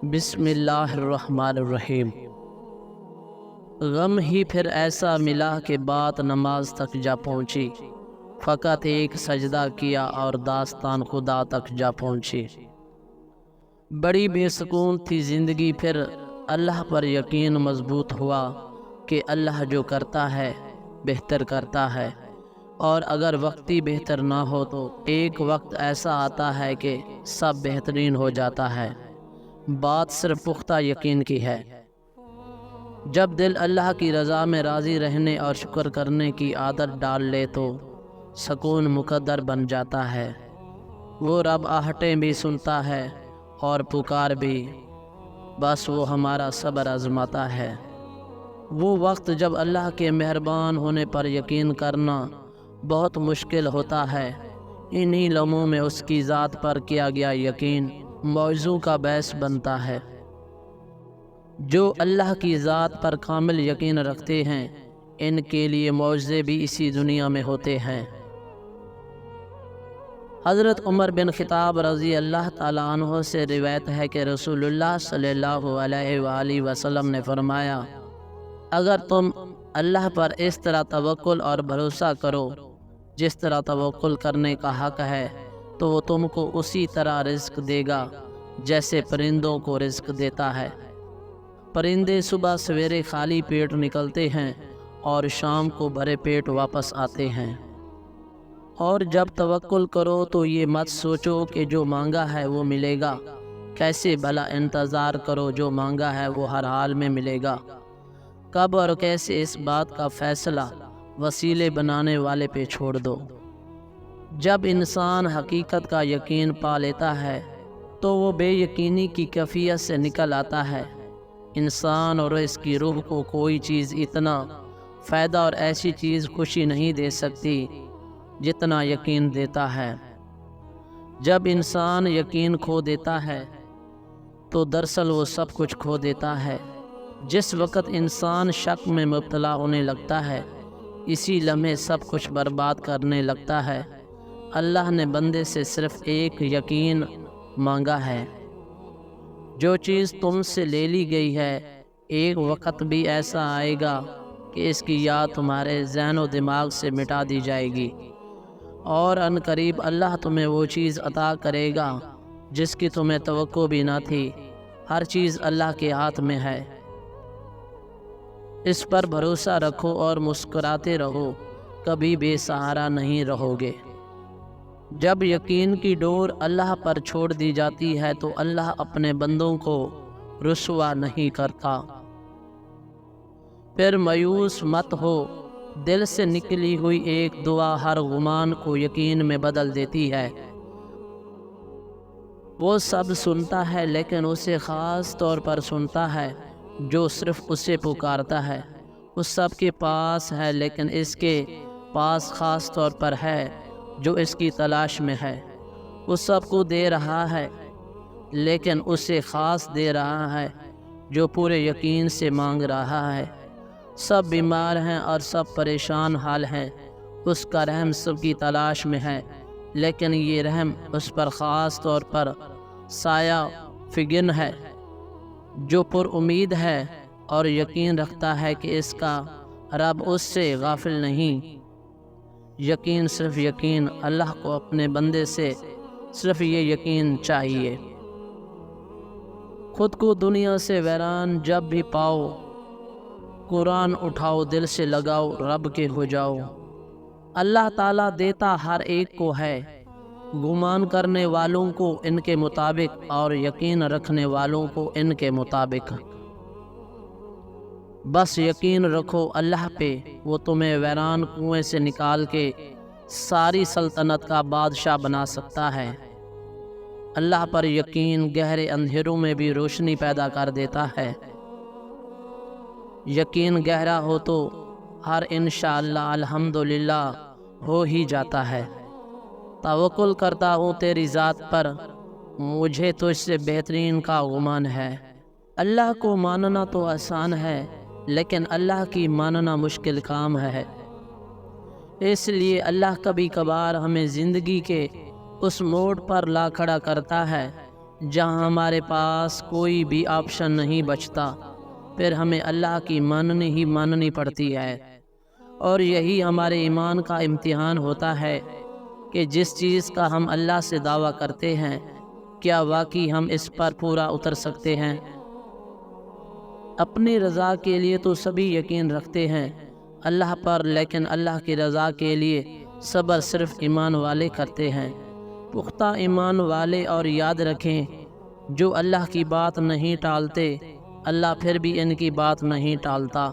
بسم اللہ الرحمن الرحیم۔ غم ہی پھر ایسا ملا کہ بات نماز تک جا پہنچی، فقط ایک سجدہ کیا اور داستان خدا تک جا پہنچی۔ بڑی بے سکون تھی زندگی، پھر اللہ پر یقین مضبوط ہوا کہ اللہ جو کرتا ہے بہتر کرتا ہے، اور اگر وقتی بہتر نہ ہو تو ایک وقت ایسا آتا ہے کہ سب بہترین ہو جاتا ہے۔ بات صرف پختہ یقین کی ہے۔ جب دل اللہ کی رضا میں راضی رہنے اور شکر کرنے کی عادت ڈال لے تو سکون مقدر بن جاتا ہے۔ وہ رب آہٹیں بھی سنتا ہے اور پکار بھی، بس وہ ہمارا صبر آزماتا ہے۔ وہ وقت جب اللہ کے مہربان ہونے پر یقین کرنا بہت مشکل ہوتا ہے، انہی لمحوں میں اس کی ذات پر کیا گیا یقین موضوع کا باعث بنتا ہے۔ جو اللہ کی ذات پر کامل یقین رکھتے ہیں ان کے لیے معجزے بھی اسی دنیا میں ہوتے ہیں۔ حضرت عمر بن خطاب رضی اللہ تعالیٰ عنہ سے روایت ہے کہ رسول اللہ صلی اللہ علیہ وآلہ وسلم نے فرمایا، اگر تم اللہ پر اس طرح توکل اور بھروسہ کرو جس طرح توکل کرنے کا حق ہے، تو وہ تم کو اسی طرح رزق دے گا جیسے پرندوں کو رزق دیتا ہے۔ پرندے صبح سویرے خالی پیٹ نکلتے ہیں اور شام کو بھرے پیٹ واپس آتے ہیں۔ اور جب توکل کرو تو یہ مت سوچو کہ جو مانگا ہے وہ ملے گا، کیسے بھلا انتظار کرو جو مانگا ہے وہ ہر حال میں ملے گا۔ کب اور کیسے اس بات کا فیصلہ وسیلے بنانے والے پہ چھوڑ دو۔ جب انسان حقیقت کا یقین پا لیتا ہے تو وہ بے یقینی کی کیفیت سے نکل آتا ہے۔ انسان اور اس کی روح کو کوئی چیز اتنا فائدہ اور ایسی چیز خوشی نہیں دے سکتی جتنا یقین دیتا ہے۔ جب انسان یقین کھو دیتا ہے تو دراصل وہ سب کچھ کھو دیتا ہے۔ جس وقت انسان شک میں مبتلا ہونے لگتا ہے اسی لمحے سب کچھ برباد کرنے لگتا ہے۔ اللہ نے بندے سے صرف ایک یقین مانگا ہے۔ جو چیز تم سے لے لی گئی ہے ایک وقت بھی ایسا آئے گا کہ اس کی یاد تمہارے ذہن و دماغ سے مٹا دی جائے گی، اور ان قریب اللہ تمہیں وہ چیز عطا کرے گا جس کی تمہیں توقع بھی نہ تھی۔ ہر چیز اللہ کے ہاتھ میں ہے، اس پر بھروسہ رکھو اور مسکراتے رہو، کبھی بے سہارا نہیں رہو گے۔ جب یقین کی ڈور اللہ پر چھوڑ دی جاتی ہے تو اللہ اپنے بندوں کو رسوا نہیں کرتا۔ پھر مایوس مت ہو، دل سے نکلی ہوئی ایک دعا ہر گمان کو یقین میں بدل دیتی ہے۔ وہ سب سنتا ہے لیکن اسے خاص طور پر سنتا ہے جو صرف اسے پکارتا ہے۔ وہ سب کے پاس ہے لیکن اس کے پاس خاص طور پر ہے جو اس کی تلاش میں ہے۔ وہ سب کو دے رہا ہے لیکن اسے خاص دے رہا ہے جو پورے یقین سے مانگ رہا ہے۔ سب بیمار ہیں اور سب پریشان حال ہیں، اس کا رحم سب کی تلاش میں ہے، لیکن یہ رحم اس پر خاص طور پر سایہ فگن ہے جو پر امید ہے اور یقین رکھتا ہے کہ اس کا رب اس سے غافل نہیں۔ یقین صرف یقین، اللہ کو اپنے بندے سے صرف یہ یقین چاہیے۔ خود کو دنیا سے ویران جب بھی پاؤ، قرآن اٹھاؤ، دل سے لگاؤ، رب کے ہو جاؤ۔ اللہ تعالیٰ دیتا ہر ایک کو ہے، گمان کرنے والوں کو ان کے مطابق اور یقین رکھنے والوں کو ان کے مطابق۔ بس یقین رکھو اللہ پہ، وہ تمہیں ویران کنویں سے نکال کے ساری سلطنت کا بادشاہ بنا سکتا ہے۔ اللہ پر یقین گہرے اندھیروں میں بھی روشنی پیدا کر دیتا ہے۔ یقین گہرا ہو تو ہر انشاءاللہ الحمدللہ ہو ہی جاتا ہے۔ توکل کرتا ہوں تیری ذات پر، مجھے تو اس سے بہترین کا گمان ہے۔ اللہ کو ماننا تو آسان ہے لیکن اللہ کی ماننا مشکل کام ہے۔ اس لیے اللہ کبھی کبھار ہمیں زندگی کے اس موڑ پر لا کھڑا کرتا ہے جہاں ہمارے پاس کوئی بھی آپشن نہیں بچتا، پھر ہمیں اللہ کی ماننی پڑتی ہے۔ اور یہی ہمارے ایمان کا امتحان ہوتا ہے کہ جس چیز کا ہم اللہ سے دعویٰ کرتے ہیں، کیا واقعی ہم اس پر پورا اتر سکتے ہیں؟ اپنی رضا کے لیے تو سبھی یقین رکھتے ہیں اللہ پر، لیکن اللہ کی رضا کے لیے صبر صرف ایمان والے کرتے ہیں، پختہ ایمان والے۔ اور یاد رکھیں، جو اللہ کی بات نہیں ٹالتے، اللہ پھر بھی ان کی بات نہیں ٹالتا۔